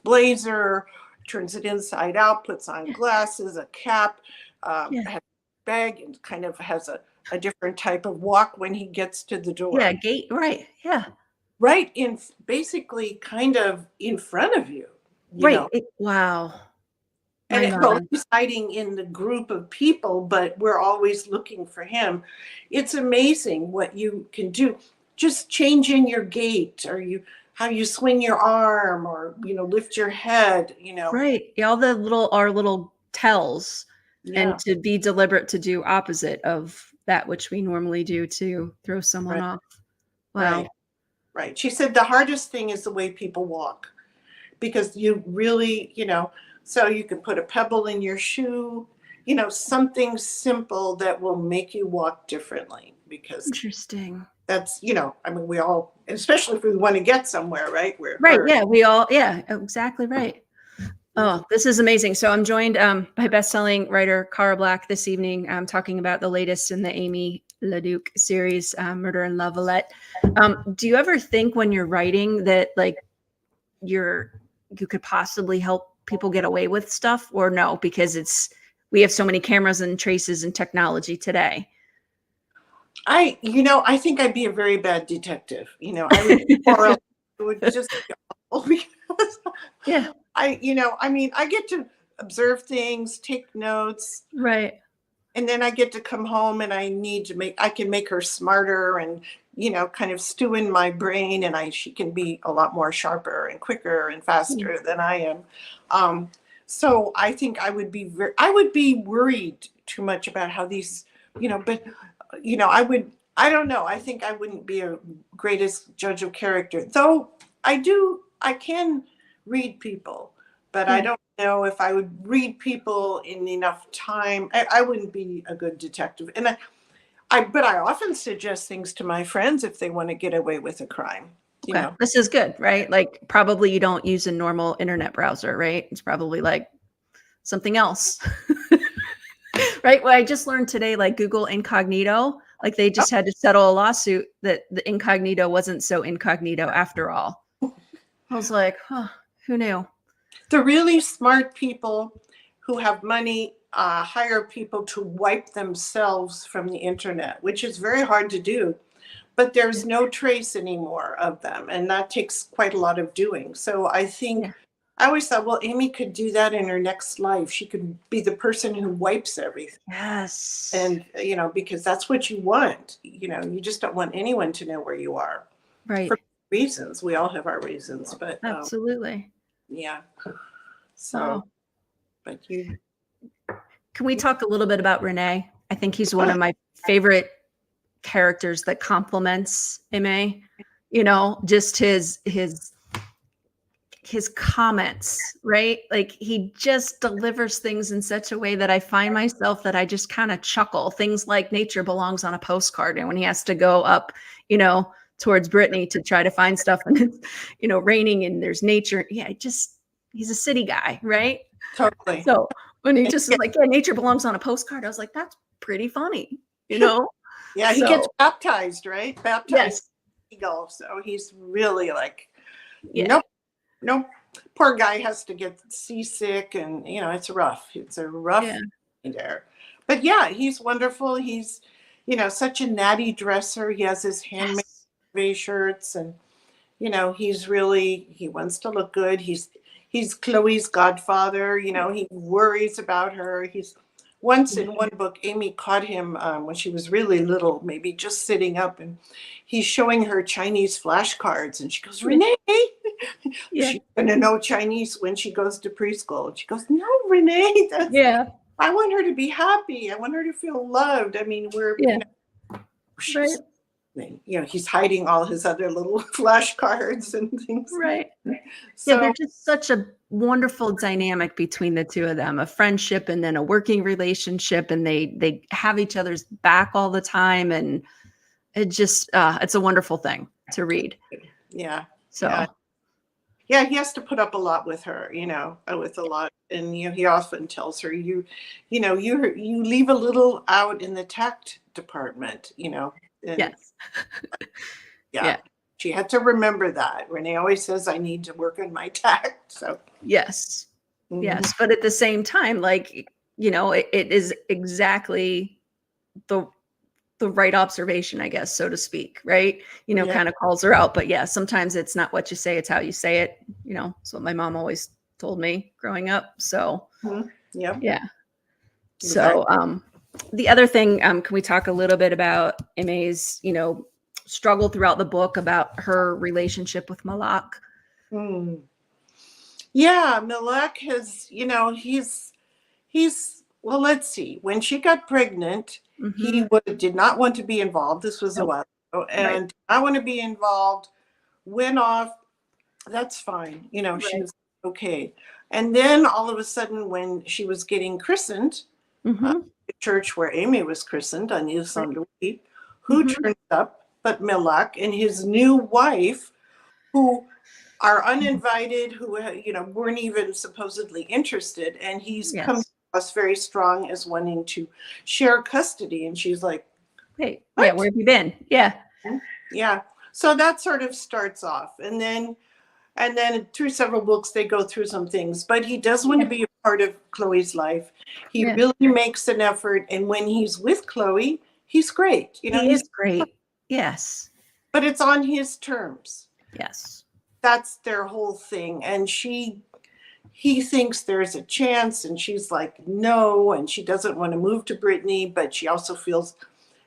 blazer, turns it inside out, puts on Yeah. glasses, a cap, Yeah. has bag and kind of has a different type of walk when he gets to the door. Yeah, gate, right. Yeah. Right in, basically kind of in front of you, Right. Wow. And My well, God. he's hiding in the group of people, but we're always looking for him. It's amazing what you can do. Just changing your gait, or how you swing your arm, or lift your head. Right. Yeah, all our little tells, and Yeah, to be deliberate to do opposite of that which we normally do to throw someone right, off. right, Wow. right. She said the hardest thing is the way people walk, because you really, so you can put a pebble in your shoe, something simple that will make you walk differently, because Interesting. that's, I mean, we all, especially if we want to get somewhere, right? Right. Yeah. Yeah, exactly right. Yeah. Oh, this is amazing. So I'm joined by best-selling writer Cara Black this evening, talking about the latest in the Aimée Leduc series, Murder and Lavalette. Do you ever think when you're writing that like you could possibly help people get away with stuff, or no, because we have so many cameras and traces and technology today? I think I'd be a very bad detective. I would just be awful because Yeah. I mean, I get to observe things, take notes, Right. and then I get to come home and I can make her smarter, and, kind of stew in my brain, and she can be a lot more sharper and quicker and faster than I am. So I think I would be worried too much about how these, but, I don't know. I think I wouldn't be a greatest judge of character, though I can read people, but I Yeah. don't know if I would read people in enough time. I wouldn't be a good detective. But I often suggest things to my friends if they want to get away with a crime, Okay. This is good, right? Like probably you don't use a normal internet browser, right? It's probably like something else. Right. Well, I just learned today, like Google Incognito, like they just had to settle a lawsuit that the incognito wasn't so incognito after all. I was like, huh, who knew? The really smart people who have money hire people to wipe themselves from the internet, which is very hard to do. But there's no trace anymore of them, and that takes quite a lot of doing. So I think Yeah. I always thought, well, Amy could do that in her next life. She could be the person who wipes everything. Yes. And, because that's what you want. You just don't want anyone to know where you are. Right. For reasons. We all have our reasons, but Absolutely. yeah. So, Wow. but Can we talk a little bit about Renee? I think he's one of my favorite characters that complements Aimée. Just his comments, right? Like he just delivers things in such a way that I find myself that I just kind of chuckle. Things like nature belongs on a postcard. And when he has to go up, towards Brittany to try to find stuff and it's, raining and there's nature. Yeah, he's a city guy, right? totally. So when he just is like, yeah, nature belongs on a postcard, I was like, that's pretty funny, Yeah, he gets baptized, right? Baptized. Yes. Eagle. So he's really like, Yeah. Nope. Poor guy has to get seasick, and it's rough. It's a rough there. But yeah, he's wonderful. He's, such a natty dresser. He has his handmade shirts, and he wants to look good. He's Chloe's godfather. He worries about her. He's once in one book, Amy caught him when she was really little, maybe just sitting up, and he's showing her Chinese flashcards, and she goes, Renee, she's going to know Chinese when she goes to preschool. And she goes, no, Renee, I want her to be happy. I want her to feel loved. I mean, he's hiding all his other little flashcards and things. Right. So, they're just such a wonderful dynamic between the two of them, a friendship and then a working relationship, and they have each other's back all the time, and it just it's a wonderful thing to read. Yeah. So yeah, he has to put up a lot with her, with a lot, and he often tells her, you leave a little out in the tact department, and, yes. yeah. She had to remember that. Renee always says, I need to work on my tact. So yes. Yes. But at the same time, like it is exactly the right observation, I guess, so to speak, right? Yeah. Kind of calls her out. But yeah, sometimes it's not what you say, it's how you say it. It's what my mom always told me growing up. So Yep. yeah. Exactly. So the other thing, can we talk a little bit about Aimée's, struggle throughout the book about her relationship with Malak? Hmm. Yeah, Malak has, he's well, let's see. When she got pregnant, he did not want to be involved. This was a Nope. while ago, Right. and I want to be involved. Went off. That's fine. She Right. was okay. And then all of a sudden, when she was getting christened, the church where Aimée was christened on Ile Right. Saint-Louis, who turned up but Malak and his new wife, who are uninvited, who weren't even supposedly interested, and he's come Yes. across very strong as wanting to share custody, and she's like, Hey, yeah, what? where have you been? Yeah. Yeah. So that sort of starts off, and then through several books they go through some things, but he does want to be a part of Chloe's life. He Yeah. really makes an effort, and when he's with Chloe, he's great. He is great. Yes. But it's on his terms. Yes. That's their whole thing. And he thinks there's a chance, and she's like, no, and she doesn't want to move to Brittany, but she also feels,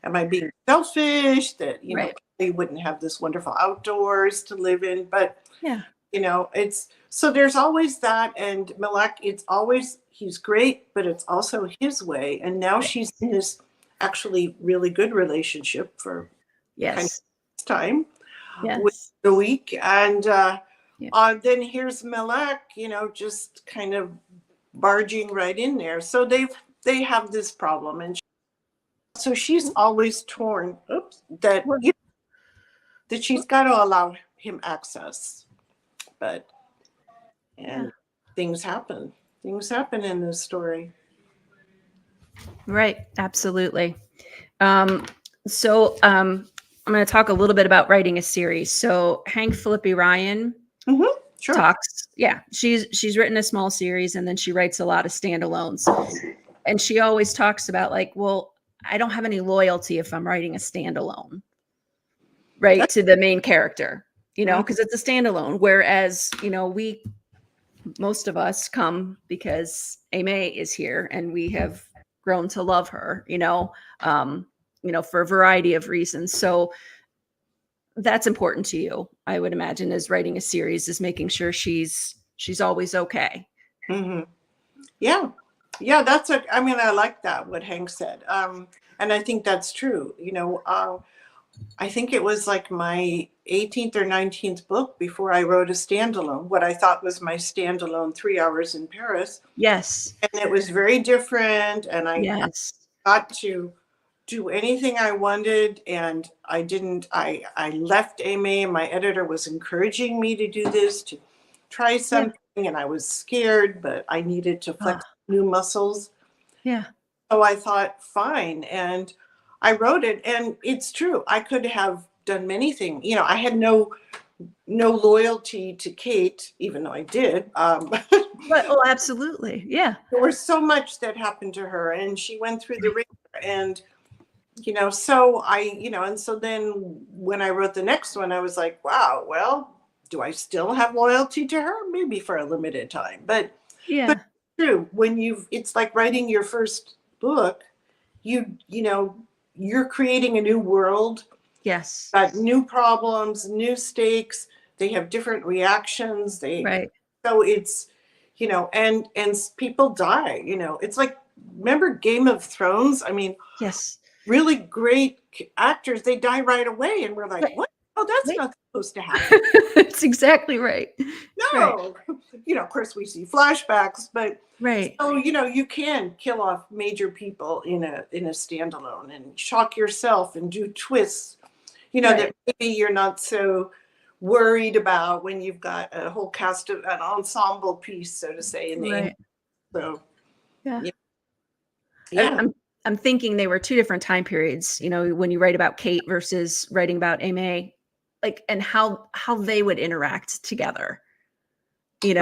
am I being selfish that, Right. they wouldn't have this wonderful outdoors to live in? But, Yeah. it's, so there's always that. And Malak, it's always, he's great, but it's also his way. And now she's in this actually really good relationship for kind Yes. of time with Yes. the week. And then here's Malak, just kind of barging right in there. So they have this problem, and so she's always torn. That that she's got to allow him access, but things happen. Things happen in this story. Right. Absolutely. So I'm going to talk a little bit about writing a series. So Hank Philippi Ryan Sure. talks. Yeah, she's written a small series, and then she writes a lot of standalones. And she always talks about like, well, I don't have any loyalty if I'm writing a standalone, right, to the main character, because it's a standalone. Whereas, most of us come because Aimée is here, and we have grown to love her, for a variety of reasons. So that's important to you, I would imagine, is writing a series, is making sure she's always okay. Yeah. That's I like that, what Hank said. And I think that's true. I think it was like my 18th or 19th book before I wrote a standalone, what I thought was my standalone 3 Hours in Paris. Yes. And it was very different. And I Yes. got to do anything I wanted. And I didn't, I left Aimée, and my editor was encouraging me to do this, to try something. And I was scared, but I needed to flex new muscles. Yeah. So I thought, fine. And I wrote it. And it's true. I could have done many things. I had no loyalty to Kate, even though I did. But, oh, absolutely. Yeah. There was so much that happened to her, and she went through the ringer. And, so and so then when I wrote the next one, I was like, wow, well, do I still have loyalty to her? Maybe for a limited time. But true, when it's like writing your first book, you're creating a new world. Yes. Got new problems, new stakes. They have different reactions. So it's, and people die. It's like, remember Game of Thrones? I mean, yes, really great actors, they die right away, and we're like, what? Oh, that's not supposed to happen. That's exactly right. No, of course we see flashbacks, but right. so you can kill off major people in a standalone, and shock yourself, and do twists, that maybe you're not so worried about when you've got a whole cast of an ensemble piece, so to say, in the end. So I'm thinking they were two different time periods, when you write about Kate versus writing about Aimée, like, and how they would interact together. It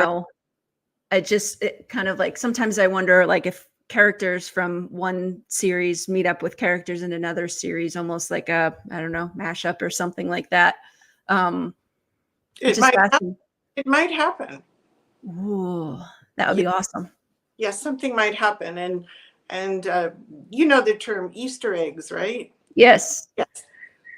kind of like, sometimes I wonder, like, if characters from one series meet up with characters in another series, almost like a, I don't know, mashup or something like that. It Just might fascinating. it might happen. Ooh, that would Yeah, be awesome. yes, something might happen. And you know the term Easter eggs, right? Yes. Yes.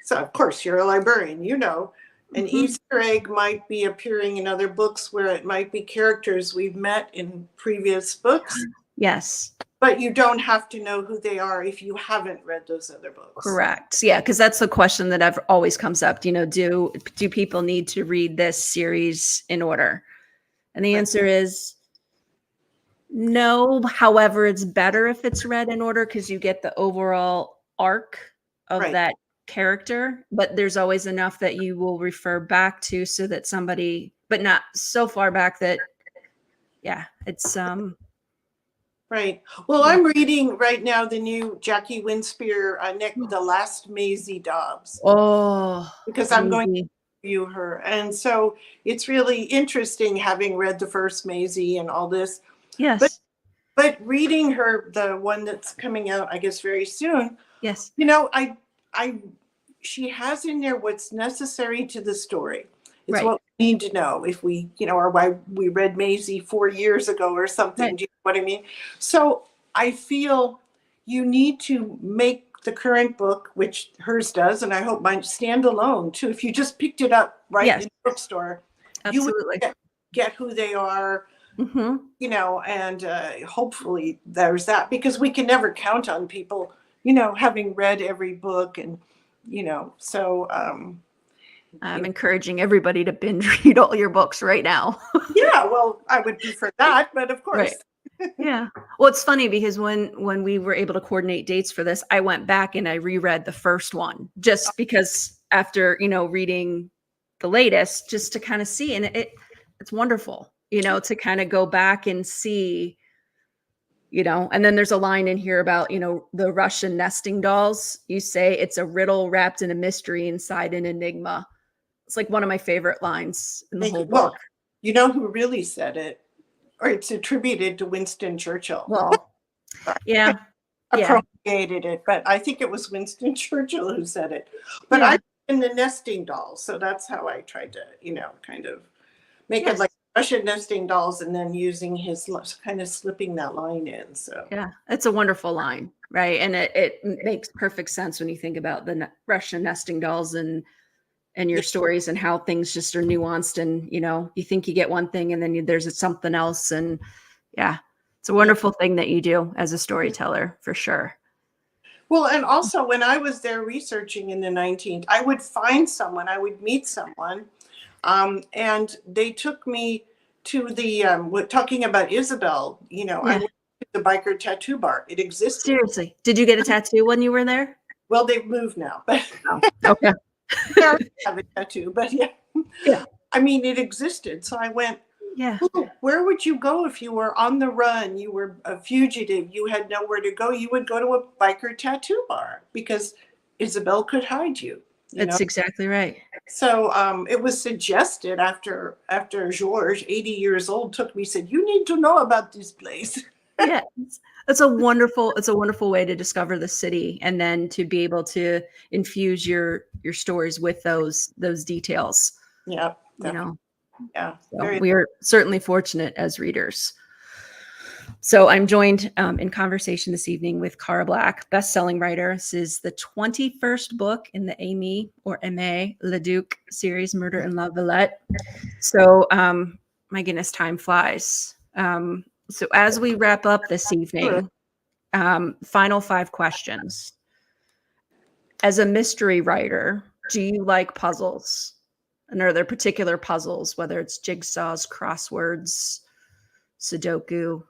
So of course you're a librarian, you know. An Mhm. Easter egg might be appearing in other books where it might be characters we've met in previous books, Yes. but you don't have to know who they are if you haven't read those other books. Correct. Yeah, because that's the question that I've always comes up. You know, do people need to read this series in order? And the Right. answer is no. However, it's better if it's read in order because you get the overall arc of Right. that character. But there's always enough that you will refer back to so that somebody, but not so far back that, yeah, it's Right. Well, yeah. I'm reading right now the new Jackie Winspear, The Last Maisie Dobbs, Oh, because I'm going to Maisie. review her. And so it's really interesting having read the first Maisie and all this. But Yes. but reading her, the one that's coming out, I guess, very soon, Yes. you know, I she has in there what's necessary to the story. It's Right. what we need to know if we, you know, or why we read Maisie 4 years ago or something. Right. Do you know what I mean? So I feel you need to make the current book, which hers does, and I hope mine stand alone too. If you just picked it up right Yes. in the bookstore, you would Absolutely. get who they are, Mm-hmm. you know, and hopefully there's that, because we can never count on people, you know, having read every book. And, you know, so I'm encouraging everybody to binge read all your books right now. yeah, well, I would prefer that, but of Right. course. Yeah. Well, it's funny because when we were able to coordinate dates for this, I went back and I reread the first one just because after, you know, reading the latest, just to kind of see, and it's wonderful, you know, to kind of go back and see, you know. And then there's a line in here about, you know, the Russian nesting dolls. You say it's a riddle wrapped in a mystery inside an enigma. It's like one of my favorite lines in the Thank whole you. book. Well, you know who really said it, or it's attributed to Winston Churchill. Well, yeah, yeah, Appropriated it, but I think it was Winston Churchill who said it. But yeah. I in the nesting dolls, so that's how I tried to, you know, kind of make it Yes. like Russian nesting dolls, and then using his kind of slipping that line in. So Yeah, it's a wonderful line, right? And it makes perfect sense when you think about the Russian nesting dolls and your yeah, stories and how things just are nuanced, and you know, you think you get one thing and then there's something else, and yeah, it's a yeah. wonderful thing that you do as a storyteller for sure. Well, and also when I was there researching in the 19th, I would find someone, I would meet someone, and they took me to the talking about Isabel. You know, I Yeah, went to the biker tattoo bar. It existed. seriously. Did you get a tattoo when you were there? Well, they've moved now, but Oh, okay. I already have a tattoo. But yeah, Yeah, I mean, it existed. So I went, yeah. "Oh, where would you go if you were on the run? You were a fugitive. You had nowhere to go. You would go to a biker tattoo bar because Isabel could hide you. You know." That's exactly right. So it was suggested after George, 80 years old, took me, said, "You need to know about this place." Yeah, it's a wonderful way to discover the city and then to be able to infuse your stories with those details, Yeah, you definitely. know. Yeah, So very. we are certainly fortunate as readers. So I'm joined in conversation this evening with Cara Black, best-selling writer. This is the 21st book in the Aimée Leduc series, Murder in La Villette. So my goodness, time flies. So as we wrap up this evening, final 5 questions. As a mystery writer, do you like puzzles? And are there particular puzzles, whether it's jigsaws, crosswords, Sudoku?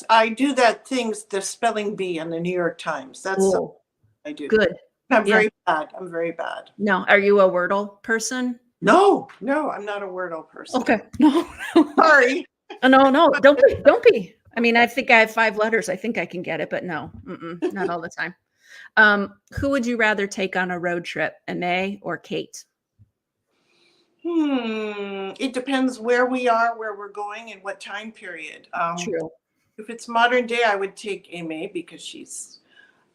I do that things, the spelling bee in the New York Times. That's something Oh, I do. good. I'm Yeah. very bad. I'm very bad. No, are you a Wordle person? No, no, I'm not a Wordle person. Okay. No. Sorry. No, don't be. I mean, I think I have 5 letters. I think I can get it, but no, not all the time. Who would you rather take on a road trip, Aimée or Kate? It depends where we are, where we're going, and what time period. True. if it's modern day, I would take Aimée because she's,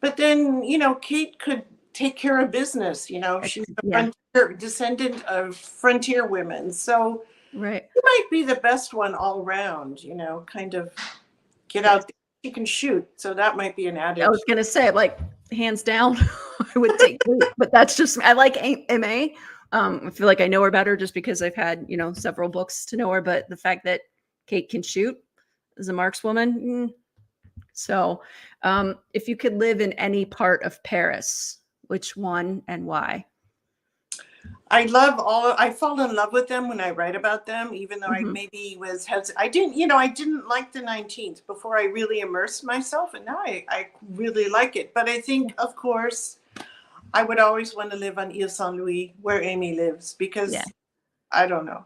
but then, Kate could take care of business, she's a Yeah. descendant of frontier women. So Right. she might be the best one all around, kind of get Yes. out there. She can shoot. So that might be an I was adage. gonna say, like, hands down, I would take Kate, but that's just I like Aimée. I feel like I know her better just because I've had, several books to know her, but the fact that Kate can shoot as a markswoman. So, if you could live in any part of Paris, which one and why? I fall in love with them when I write about them, even though I Mhm. maybe I didn't like the 19th before I really immersed myself. And now I really like it. But I think, of course, I would always want to live on Ile Saint Louis, where Aimée lives, Yeah. because I don't know.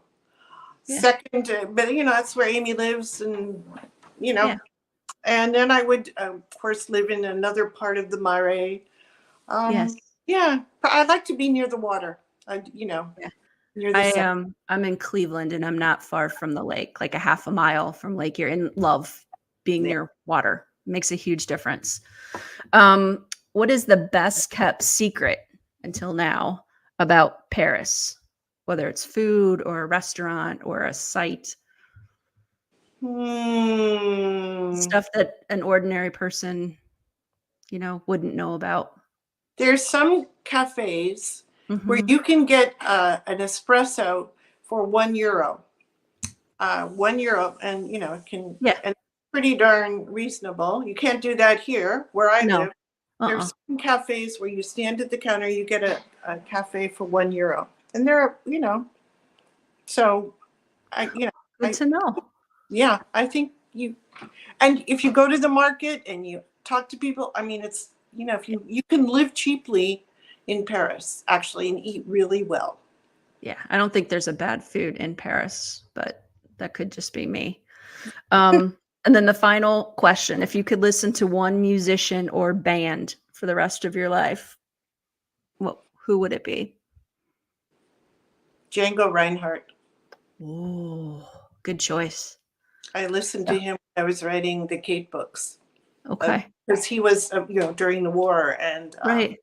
Yeah. Second, but that's where Aimée lives, and you know, Yeah. and then I would, of course, live in another part of the Marais. Yes. Yeah, but I like to be near the water. Yeah. Near the sun. I'm in Cleveland and I'm not far from the lake, like a half a mile from Lake Erie, and love being Yeah. near water. Makes a huge difference. What is the best kept secret until now about Paris? Whether it's food or a restaurant or a site, Hmm. stuff that an ordinary person, wouldn't know about. There's some cafes where Hmm. you can get an espresso for €1. €1, and it can, Yeah. and pretty darn reasonable. You can't do that here where I No. live. Uh-uh. There's some cafes where you stand at the counter, you get a cafe for €1, and they're, so I, Good to know. yeah, I think and if you go to the market and you talk to people, I mean, it's, if you can live cheaply in Paris actually and eat really well. Yeah. I don't think there's a bad food in Paris, but that could just be me. And then the final question, if you could listen to one musician or band for the rest of your life, who would it be? Django Reinhardt. Oh, good choice. I listened Yeah. to him when I was writing the Kate books, Okay. because he was, during the war, Right.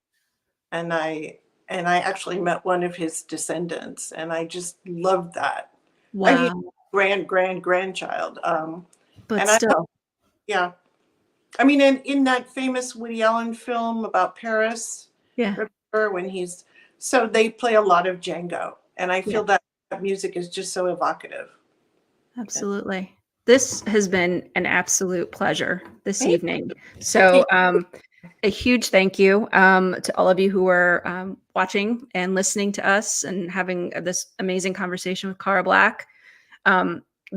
and I actually met one of his descendants, and I just loved that. I mean, Wow. grandchild. But And I, still, yeah, I mean, in that famous Woody Allen film about Paris, yeah. remember when so they play a lot of Django, and I Yeah, feel that music is just so evocative. absolutely. This has been an absolute pleasure this Thank evening. So, a huge thank you to all of you who are watching and listening to us and having this amazing conversation with Cara Black.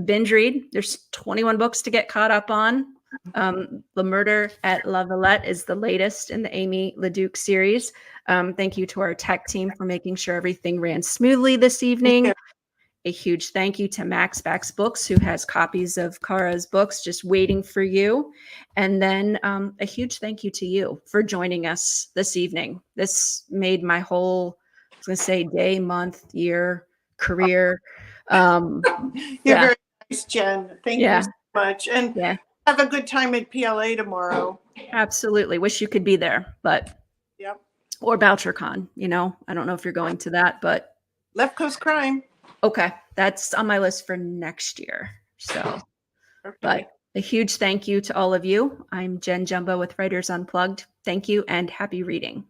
Binge read. There's 21 books to get caught up on. The Murder at La Villette is the latest in the Aimée Leduc series. Thank you to our tech team for making sure everything ran smoothly this evening. you. A huge thank you to Max Backs Books, who has copies of Cara's books just waiting for you. And then a huge thank you to you for joining us this evening. This made my whole, I was going to say, day, month, year, career. You're Yeah, very nice, Jen. Thank you yeah, so much, and yeah, have a good time at PLA tomorrow. absolutely. Wish you could be there, but, Yep. or BoucherCon, I don't know if you're going to that, but Left Coast Crime. okay, that's on my list for next year. So, Okay. but a huge thank you to all of you. I'm Jen Jumbo with Writers Unplugged. Thank you and happy reading.